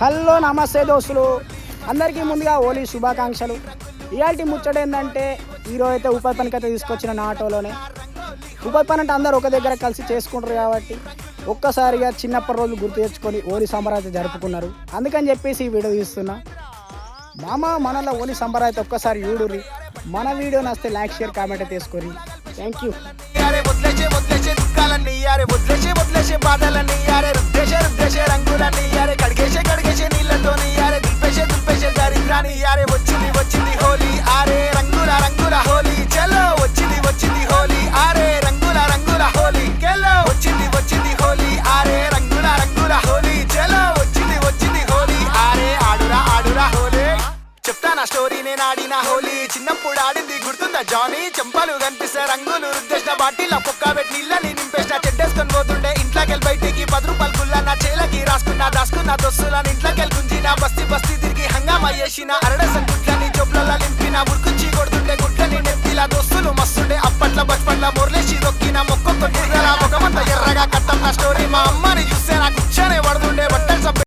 Hello నమస్తే దోస్తులు, అందరికీ ముందుగా హోలీ శుభాకాంక్షలు. ఇయాల్టి ముచ్చట ఏంటంటే ఈరోజు అయితే ఉపాధి పనికి అయితే తీసుకొచ్చిన నా ఆటోలోనే. ఉపాధి పని అంటే అందరూ ఒక దగ్గర కలిసి చేసుకుంటారు కాబట్టి ఒక్కసారిగా చిన్నప్పటి రోజులు గుర్తు తెచ్చుకొని హోలీ సంబరాలు అయితే జరుపుకున్నారు. అందుకని చెప్పేసి ఈ వీడియో తీస్తున్నా. మనలో హోలీ సంబరాలు అయితే ఒక్కసారి చూడుర్రి. మన వీడియో నచ్చితే లైక్ షేర్ కామెంట్ అయితే తీసుకొని థ్యాంక్ యూ. వచ్చింది హోలీ ఆరే రంగుల రంగుల హోలీ చలో వచ్చింది హోలీ ఆరే రంగుల రంగుల హోలీ కెలో వచ్చింది హోలీ ఆరే రంగుల రంగుల హోలీ చలో వచ్చింది హోలీ ఆరే ఆడురా హోలీ. చెప్తానా స్టోరీ నేను ఆడిన హోలీ. చిన్నప్పుడు ఆడింది గుర్తుందా జానీ? చెంపలు కనిపిస్తే రంగులు రుద్దేసిన బాటిల్లో కుక్క పెట్టి నీళ్ళని నింపేసిన చెడ్డేసుకొని పోతుండే ఇంట్లోకెళ్ళి బయటికి 10 రూపాయలు గుల్ల నా చేలకి దాసుకున్న దొస్తులని ఇంట్లోకెళ్ళి గుంజిన బస్తీ తిరిగి హంగామా చేసిన అరడసన్ గుట్లని జోబ్లలో నింపిన ఉరుకుచ్చి కొడుతుండే గుట్లని నెత్తిలా దోస్తులు మస్తుండే అప్పట్లో బచ్పట్ల మొర్లేసి దొక్కిన మొక్కొక్క ముఖమంతా ఎర్రగా కట్టం నా స్టోరీ. మా అమ్మని చూస్తే నాకు